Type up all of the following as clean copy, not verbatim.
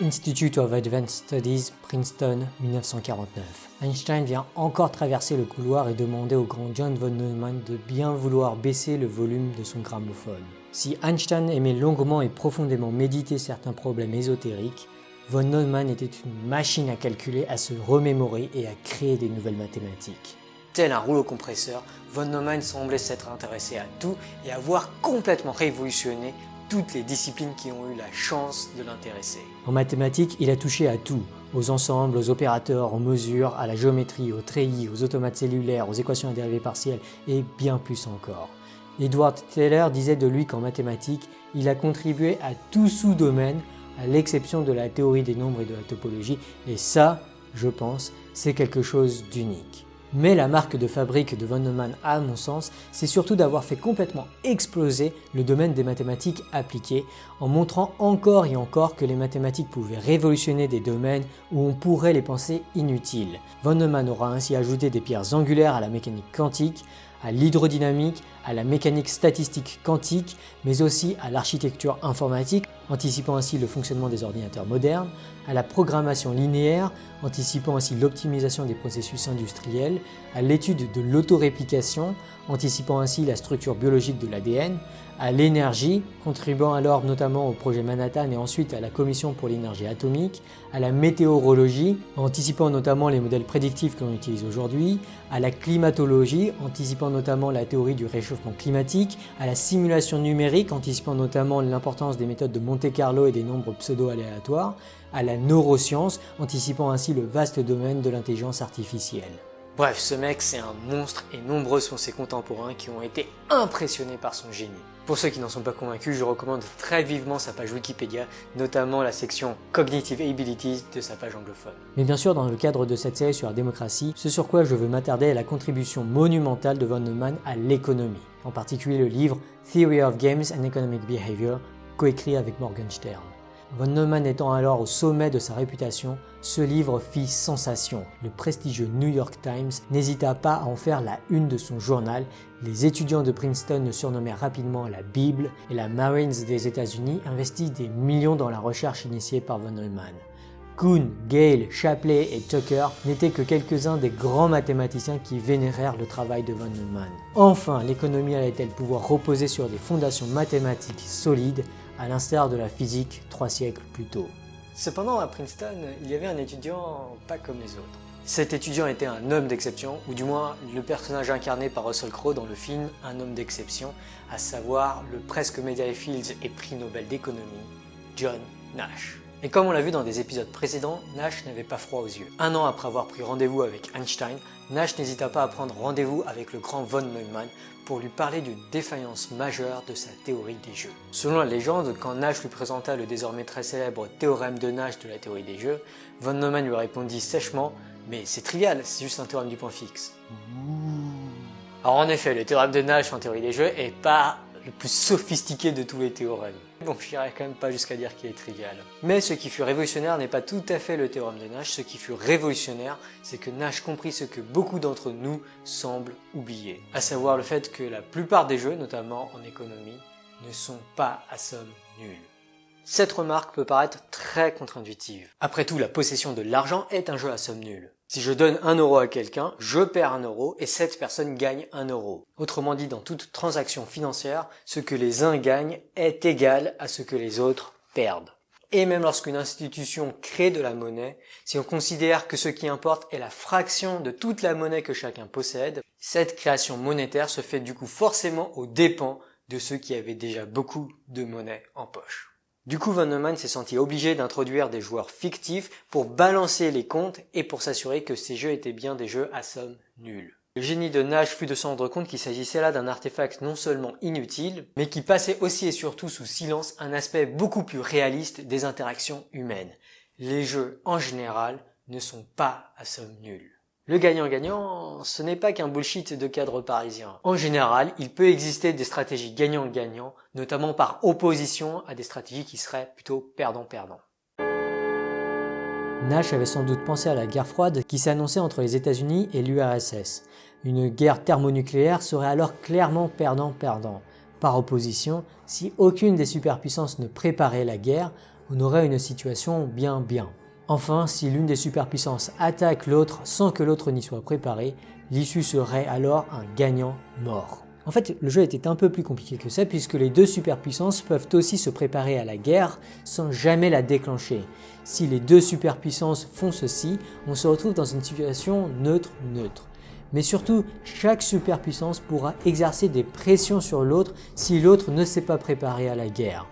Institute of Advanced Studies, Princeton, 1949. Einstein vient encore traverser le couloir et demander au grand John von Neumann de bien vouloir baisser le volume de son gramophone. Si Einstein aimait longuement et profondément méditer certains problèmes ésotériques, von Neumann était une machine à calculer, à se remémorer et à créer des nouvelles mathématiques. Tel un rouleau compresseur, von Neumann semblait s'être intéressé à tout et avoir complètement révolutionné toutes les disciplines qui ont eu la chance de l'intéresser. En mathématiques, il a touché à tout, aux ensembles, aux opérateurs, aux mesures, à la géométrie, aux treillis, aux automates cellulaires, aux équations à dérivées partielles et bien plus encore. Edward Teller disait de lui qu'en mathématiques, il a contribué à tout sous-domaine, à l'exception de la théorie des nombres et de la topologie, et ça, je pense, c'est quelque chose d'unique. Mais la marque de fabrique de von Neumann, à mon sens, c'est surtout d'avoir fait complètement exploser le domaine des mathématiques appliquées, en montrant encore et encore que les mathématiques pouvaient révolutionner des domaines où on pourrait les penser inutiles. Von Neumann aura ainsi ajouté des pierres angulaires à la mécanique quantique, à l'hydrodynamique, à la mécanique statistique quantique, mais aussi à l'architecture informatique, anticipant ainsi le fonctionnement des ordinateurs modernes, à la programmation linéaire, anticipant ainsi l'optimisation des processus industriels, à l'étude de l'autoréplication, anticipant ainsi la structure biologique de l'ADN, à l'énergie, contribuant alors notamment au projet Manhattan et ensuite à la Commission pour l'énergie atomique, à la météorologie, anticipant notamment les modèles prédictifs que l'on utilise aujourd'hui, à la climatologie, anticipant notamment la théorie du réchauffement climatique, à la simulation numérique, anticipant notamment l'importance des méthodes de Monte-Carlo et des nombres pseudo-aléatoires, à la neuroscience, anticipant ainsi le vaste domaine de l'intelligence artificielle. Bref, ce mec c'est un monstre et nombreux sont ses contemporains qui ont été impressionnés par son génie. Pour ceux qui n'en sont pas convaincus, je recommande très vivement sa page Wikipédia, notamment la section Cognitive Abilities de sa page anglophone. Mais bien sûr, dans le cadre de cette série sur la démocratie, ce sur quoi je veux m'attarder est la contribution monumentale de von Neumann à l'économie, en particulier le livre Theory of Games and Economic Behavior, coécrit avec Morgenstern. Von Neumann étant alors au sommet de sa réputation, ce livre fit sensation. Le prestigieux New York Times n'hésita pas à en faire la une de son journal. Les étudiants de Princeton le surnommèrent rapidement la Bible et la Marines des États-Unis investit des millions dans la recherche initiée par von Neumann. Kuhn, Gale, Shapley et Tucker n'étaient que quelques-uns des grands mathématiciens qui vénérèrent le travail de von Neumann. Enfin, l'économie allait-elle pouvoir reposer sur des fondations mathématiques solides, à l'instar de la physique 3 siècles plus tôt. Cependant, à Princeton, il y avait un étudiant pas comme les autres. Cet étudiant était un homme d'exception, ou du moins le personnage incarné par Russell Crowe dans le film Un homme d'exception, à savoir le presque médaillé Fields et prix Nobel d'économie, John Nash. Et comme on l'a vu dans des épisodes précédents, Nash n'avait pas froid aux yeux. Un an après avoir pris rendez-vous avec Einstein, Nash n'hésita pas à prendre rendez-vous avec le grand von Neumann pour lui parler d'une défaillance majeure de sa théorie des jeux. Selon la légende, quand Nash lui présenta le désormais très célèbre théorème de Nash de la théorie des jeux, von Neumann lui répondit sèchement « Mais c'est trivial, c'est juste un théorème du point fixe. » Alors en effet, le théorème de Nash en théorie des jeux est pas le plus sophistiqué de tous les théorèmes. Bon, je n'irai quand même pas jusqu'à dire qu'il est trivial. Mais ce qui fut révolutionnaire n'est pas tout à fait le théorème de Nash. Ce qui fut révolutionnaire, c'est que Nash comprit ce que beaucoup d'entre nous semblent oublier. À savoir le fait que la plupart des jeux, notamment en économie, ne sont pas à somme nulle. Cette remarque peut paraître très contre-intuitive. Après tout, la possession de l'argent est un jeu à somme nulle. Si je donne 1 euro à quelqu'un, je perds 1 euro et cette personne gagne 1 euro. Autrement dit, dans toute transaction financière, ce que les uns gagnent est égal à ce que les autres perdent. Et même lorsqu'une institution crée de la monnaie, si on considère que ce qui importe est la fraction de toute la monnaie que chacun possède, cette création monétaire se fait du coup forcément aux dépens de ceux qui avaient déjà beaucoup de monnaie en poche. Du coup, von Neumann s'est senti obligé d'introduire des joueurs fictifs pour balancer les comptes et pour s'assurer que ces jeux étaient bien des jeux à somme nulle. Le génie de Nash fut de se rendre compte qu'il s'agissait là d'un artefact non seulement inutile, mais qui passait aussi et surtout sous silence un aspect beaucoup plus réaliste des interactions humaines. Les jeux, en général, ne sont pas à somme nulle. Le gagnant-gagnant, ce n'est pas qu'un bullshit de cadre parisien. En général, il peut exister des stratégies gagnant-gagnant, notamment par opposition à des stratégies qui seraient plutôt perdant-perdant. Nash avait sans doute pensé à la guerre froide qui s'annonçait entre les États-Unis et l'URSS. Une guerre thermonucléaire serait alors clairement perdant-perdant. Par opposition, si aucune des superpuissances ne préparait la guerre, on aurait une situation bien. Enfin, si l'une des superpuissances attaque l'autre sans que l'autre n'y soit préparé, l'issue serait alors un gagnant mort. En fait, le jeu était un peu plus compliqué que ça puisque les deux superpuissances peuvent aussi se préparer à la guerre sans jamais la déclencher. Si les deux superpuissances font ceci, on se retrouve dans une situation neutre. Mais surtout, chaque superpuissance pourra exercer des pressions sur l'autre si l'autre ne s'est pas préparé à la guerre.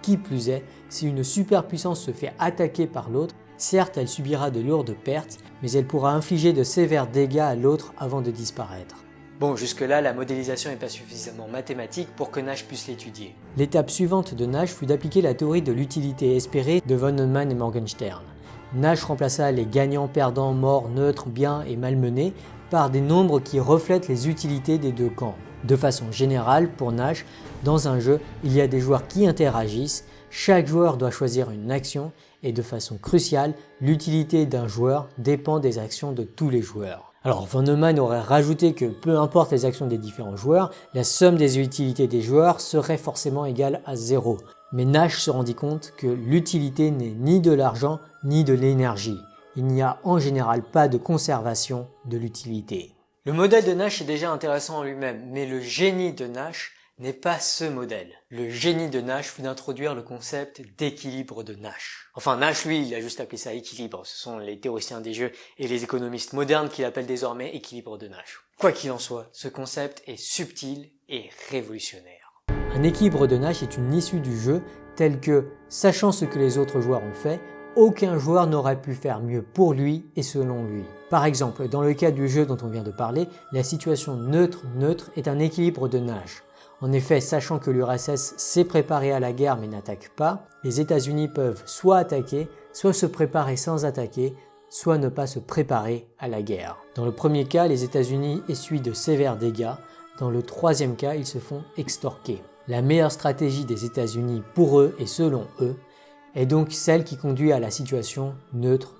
Qui plus est, si une superpuissance se fait attaquer par l'autre, certes elle subira de lourdes pertes, mais elle pourra infliger de sévères dégâts à l'autre avant de disparaître. Bon, jusque-là, la modélisation n'est pas suffisamment mathématique pour que Nash puisse l'étudier. L'étape suivante de Nash fut d'appliquer la théorie de l'utilité espérée de von Neumann et Morgenstern. Nash remplaça les gagnants, perdants, morts, neutres, bien et malmenés par des nombres qui reflètent les utilités des deux camps. De façon générale, pour Nash, dans un jeu, il y a des joueurs qui interagissent, chaque joueur doit choisir une action et de façon cruciale, l'utilité d'un joueur dépend des actions de tous les joueurs. Alors von Neumann aurait rajouté que peu importe les actions des différents joueurs, la somme des utilités des joueurs serait forcément égale à 0. Mais Nash se rendit compte que l'utilité n'est ni de l'argent ni de l'énergie. Il n'y a en général pas de conservation de l'utilité. Le modèle de Nash est déjà intéressant en lui-même, mais le génie de Nash n'est pas ce modèle. Le génie de Nash fut d'introduire le concept d'équilibre de Nash. Enfin, Nash, lui, il a juste appelé ça équilibre. Ce sont les théoriciens des jeux et les économistes modernes qui l'appellent désormais équilibre de Nash. Quoi qu'il en soit, ce concept est subtil et révolutionnaire. Un équilibre de Nash est une issue du jeu telle que, sachant ce que les autres joueurs ont fait, aucun joueur n'aurait pu faire mieux pour lui et selon lui. Par exemple, dans le cas du jeu dont on vient de parler, la situation neutre est un équilibre de Nash. En effet, sachant que l'URSS s'est préparée à la guerre mais n'attaque pas, les États-Unis peuvent soit attaquer, soit se préparer sans attaquer, soit ne pas se préparer à la guerre. Dans le premier cas, les États-Unis essuient de sévères dégâts. Dans le troisième cas, ils se font extorquer. La meilleure stratégie des États-Unis pour eux et selon eux est donc celle qui conduit à la situation neutre.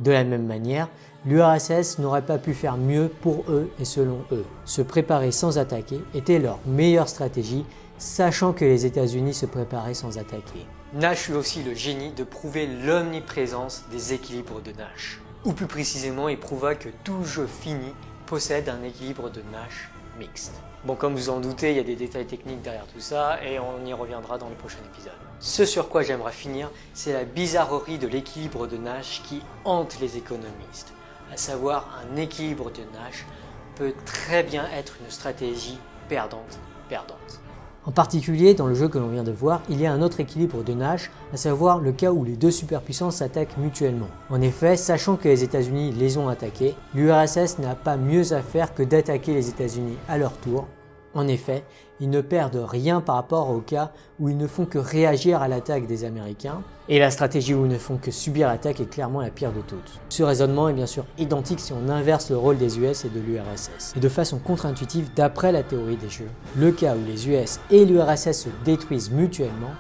De la même manière, l'URSS n'aurait pas pu faire mieux pour eux et selon eux. Se préparer sans attaquer était leur meilleure stratégie, sachant que les États-Unis se préparaient sans attaquer. Nash eut aussi le génie de prouver l'omniprésence des équilibres de Nash. Ou plus précisément, il prouva que tout jeu fini possède un équilibre de Nash mixte. Bon, comme vous en doutez, il y a des détails techniques derrière tout ça et on y reviendra dans le prochain épisode. Ce sur quoi j'aimerais finir, c'est la bizarrerie de l'équilibre de Nash qui hante les économistes. À savoir, un équilibre de Nash peut très bien être une stratégie perdante. En particulier, dans le jeu que l'on vient de voir, il y a un autre équilibre de Nash, à savoir le cas où les deux superpuissances s'attaquent mutuellement. En effet, sachant que les États-Unis les ont attaqués, l'URSS n'a pas mieux à faire que d'attaquer les États-Unis à leur tour. En effet, ils ne perdent rien par rapport au cas où ils ne font que réagir à l'attaque des Américains, et la stratégie où ils ne font que subir l'attaque est clairement la pire de toutes. Ce raisonnement est bien sûr identique si on inverse le rôle des US et de l'URSS. Et de façon contre-intuitive, d'après la théorie des jeux, le cas où les US et l'URSS se détruisent mutuellement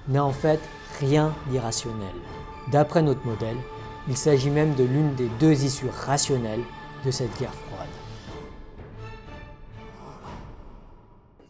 n'a en fait rien d'irrationnel. D'après notre modèle, il s'agit même de l'une des deux issues rationnelles de cette guerre froide.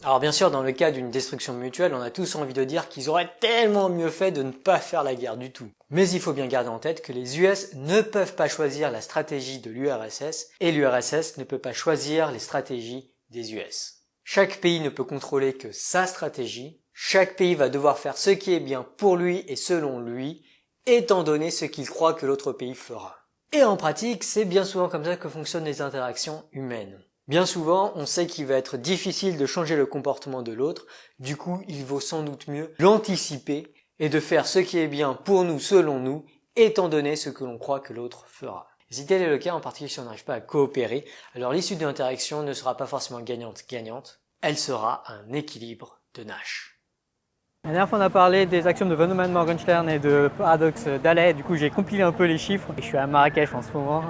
Alors bien sûr, dans le cas d'une destruction mutuelle, on a tous envie de dire qu'ils auraient tellement mieux fait de ne pas faire la guerre du tout. Mais il faut bien garder en tête que les US ne peuvent pas choisir la stratégie de l'URSS et l'URSS ne peut pas choisir les stratégies des US. Chaque pays ne peut contrôler que sa stratégie, chaque pays va devoir faire ce qui est bien pour lui et selon lui, étant donné ce qu'il croit que l'autre pays fera. Et en pratique, c'est bien souvent comme ça que fonctionnent les interactions humaines. Bien souvent, on sait qu'il va être difficile de changer le comportement de l'autre, du coup, il vaut sans doute mieux l'anticiper et de faire ce qui est bien pour nous selon nous, étant donné ce que l'on croit que l'autre fera. Si tel est le cas, en particulier si on n'arrive pas à coopérer, alors l'issue de l'interaction ne sera pas forcément gagnante-gagnante, elle sera un équilibre de Nash. La dernière fois on a parlé des axiomes de von Neumann, Morgenstern et de paradoxe d'Halley, du coup j'ai compilé un peu les chiffres. Je suis à Marrakech en ce moment.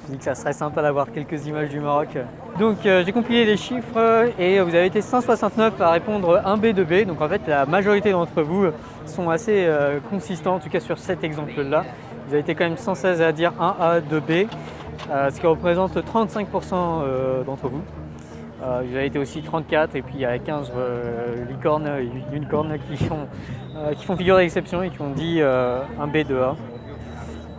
Je me dis que ça serait sympa d'avoir quelques images du Maroc. Donc j'ai compilé les chiffres et vous avez été 169 à répondre 1B, 2B. Donc en fait la majorité d'entre vous sont assez consistants, en tout cas sur cet exemple-là. Vous avez été quand même 116 à dire 1A, 2B, ce qui représente 35% d'entre vous. Vous avez été aussi 34 et puis il y a 15 licornes, unicornes qui font figure d'exception et qui ont dit un B, 2A.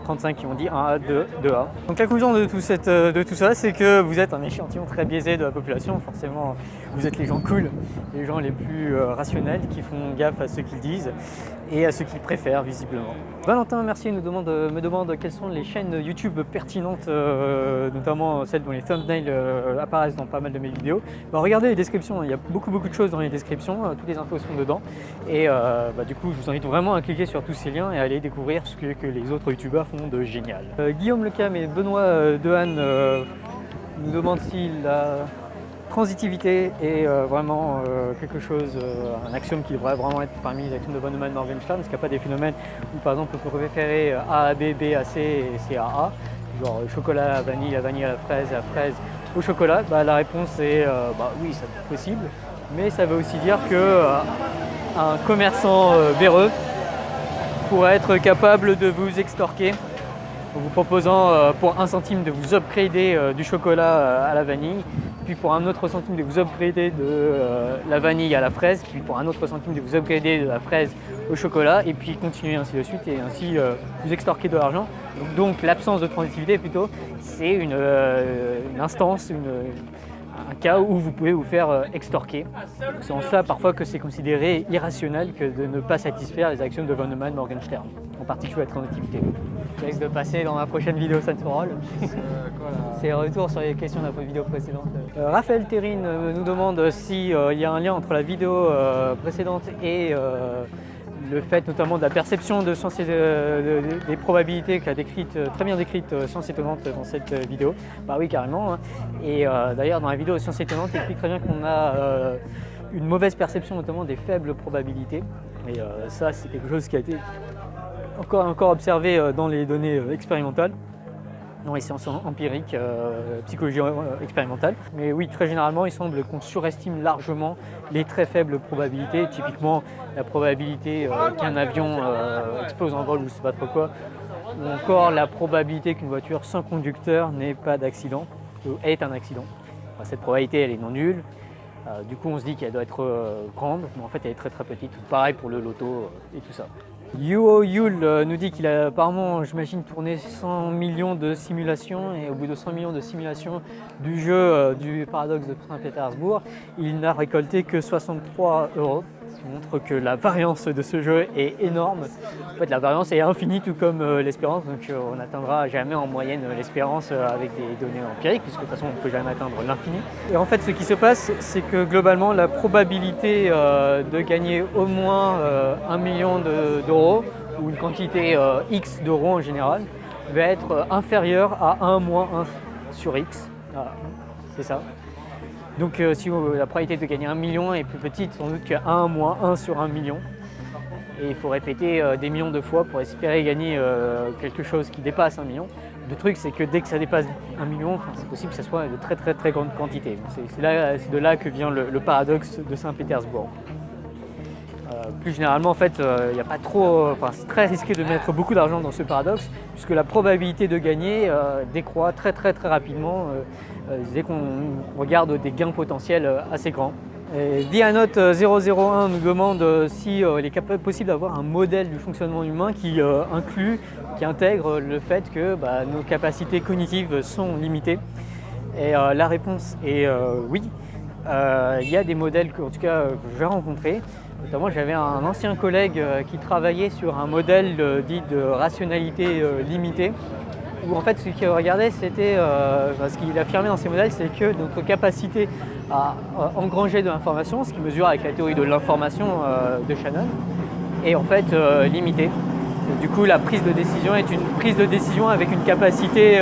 35 qui ont dit 1A, 2A. Donc la conclusion de tout ça, c'est que vous êtes un échantillon très biaisé de la population. Forcément, vous êtes les gens cool, les gens les plus rationnels qui font gaffe à ce qu'ils disent et à ce qu'ils préfèrent visiblement. Valentin Mercier me demande quelles sont les chaînes YouTube pertinentes, notamment celles dont les thumbnails apparaissent dans pas mal de mes vidéos. Regardez les descriptions, il y a beaucoup de choses dans les descriptions, toutes les infos sont dedans. Et du coup, je vous invite vraiment à cliquer sur tous ces liens et à aller découvrir ce que les autres youtubeurs font de génial. Guillaume Lecam et Benoît Dehaene nous demandent si la transitivité est vraiment quelque chose, un axiome qui devrait vraiment être parmi les axiomes de von Neumann-Morgenstern. Est-ce qu'il n'y a pas des phénomènes où par exemple on peut référer A à B, B à C et C à A, genre chocolat à la vanille à la fraise au chocolat? La réponse est oui, c'est possible, mais ça veut aussi dire que un commerçant véreux pourrait être capable de vous extorquer en vous proposant pour 1 centime de vous upgrader du chocolat à la vanille, puis pour un autre centime de vous upgrader de la vanille à la fraise, puis pour un autre centime de vous upgrader de la fraise au chocolat, et puis continuer ainsi de suite, et ainsi vous extorquer de l'argent. Donc l'absence de transitivité plutôt, c'est une instance, un cas où vous pouvez vous faire extorquer. C'est en cela parfois que c'est considéré irrationnel que de ne pas satisfaire les axiomes de von Neumann-Morgenstern, en particulier la transitivité. Je risque de passer dans ma prochaine vidéo Science for All. C'est retour sur les questions de la vidéo précédente. Raphaël Terrine nous demande s'il y a un lien entre la vidéo précédente et le fait notamment de la perception de sens des probabilités qu'a très bien décrite Science Étonnante dans cette vidéo. Oui, carrément. Hein. Et d'ailleurs dans la vidéo Science Étonnante, il explique très bien qu'on a une mauvaise perception notamment des faibles probabilités. Et ça, c'est quelque chose qui a été encore observé dans les données expérimentales, dans les sciences empiriques, psychologie expérimentale. Mais oui, très généralement, il semble qu'on surestime largement les très faibles probabilités, typiquement la probabilité qu'un avion explose en vol ou je ne sais pas trop quoi, ou encore la probabilité qu'une voiture sans conducteur n'ait pas d'accident, est un accident. Cette probabilité, elle est non nulle. Du coup, on se dit qu'elle doit être grande, mais en fait, elle est très petite. Pareil pour le loto et tout ça. Yuo Yul nous dit qu'il a apparemment, j'imagine, tourné 100 millions de simulations et au bout de 100 millions de simulations du jeu du paradoxe de Saint-Pétersbourg, il n'a récolté que 63 €. Ce qui montre que la variance de ce jeu est énorme. En fait, la variance est infinie, tout comme l'espérance, donc on n'atteindra jamais en moyenne l'espérance avec des données empiriques, puisque de toute façon on ne peut jamais atteindre l'infini. Et en fait, ce qui se passe, c'est que globalement, la probabilité de gagner au moins 1 million d'euros, ou une quantité X d'euros en général, va être inférieure à 1 moins 1 sur X. Voilà, c'est ça. Donc si la probabilité de gagner 1 million est plus petite, sans doute que 1 moins 1 sur 1 million. Et il faut répéter des millions de fois pour espérer gagner quelque chose qui dépasse 1 million. Le truc, c'est que dès que ça dépasse 1 million, c'est possible que ce soit de très grandes quantités. C'est de là que vient le paradoxe de Saint-Pétersbourg. Plus généralement, en fait, il n'y a pas trop. C'est très risqué de mettre beaucoup d'argent dans ce paradoxe, puisque la probabilité de gagner décroît très rapidement dès qu'on regarde des gains potentiels assez grands. Dianote001 nous demande si il est possible d'avoir un modèle du fonctionnement humain qui intègre le fait que nos capacités cognitives sont limitées. Et la réponse est oui. Il y a des modèles que j'ai rencontrés. Notamment, j'avais un ancien collègue qui travaillait sur un modèle dit de rationalité limitée, où en fait ce qu'il regardait, c'était, ce qu'il affirmait dans ces modèles, c'est que notre capacité à engranger de l'information, ce qui mesure avec la théorie de l'information de Shannon, est en fait limitée. Et du coup, la prise de décision est une prise de décision avec une capacité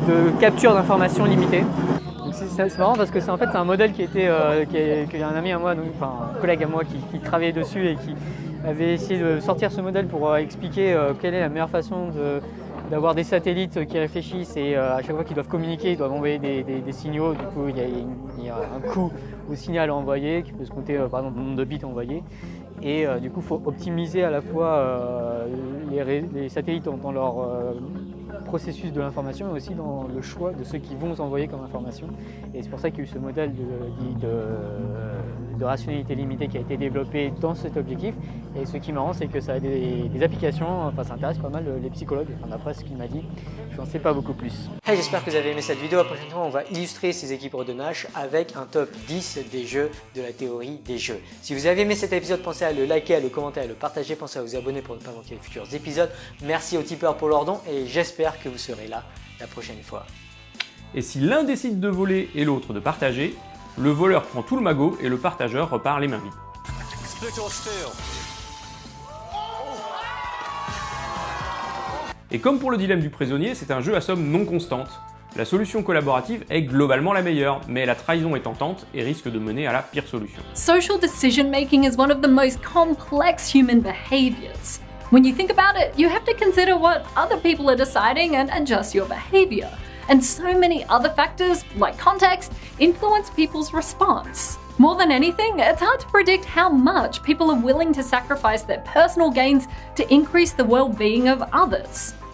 de capture d'informations limitée. C'est marrant parce que c'est un modèle qu'il y a un ami à moi, un collègue à moi qui travaillait dessus et qui avait essayé de sortir ce modèle pour expliquer quelle est la meilleure façon d'avoir des satellites qui réfléchissent et à chaque fois qu'ils doivent communiquer, ils doivent envoyer des signaux. Du coup, il y a un coût au signal à envoyer qui peut se compter par exemple le nombre de bits envoyés. Et du coup, il faut optimiser à la fois les satellites dans leur processus de l'information, mais aussi dans le choix de ceux qui vont envoyer comme information. Et c'est pour ça qu'il y a eu ce modèle de rationalité limitée qui a été développé dans cet objectif. Et ce qui est marrant, c'est que ça a des applications, enfin ça intéresse pas mal les psychologues, enfin, d'après ce qu'il m'a dit, je n'en sais pas beaucoup plus. Hey, j'espère que vous avez aimé cette vidéo. La prochaine fois, on va illustrer ces équipes de Nash avec un top 10 des jeux de la théorie des jeux. Si vous avez aimé cet épisode, pensez à le liker, à le commenter, à le partager, pensez à vous abonner pour ne pas manquer les futurs épisodes. Merci aux tipeurs pour leur don et j'espère que vous serez là la prochaine fois. Et si l'un décide de voler et l'autre de partager, le voleur prend tout le magot et le partageur repart les mains vides. Et comme pour le dilemme du prisonnier, c'est un jeu à somme non constante. La solution collaborative est globalement la meilleure, mais la trahison est tentante et risque de mener à la pire solution. Social decision making is one of the most complex human behaviors. When you think about it, you have to consider what other people are deciding and adjust your behavior. And so many other factors, like context, influence people's response. More than anything, it's hard to predict how much people are willing to sacrifice their personal gains to increase the well-being of others.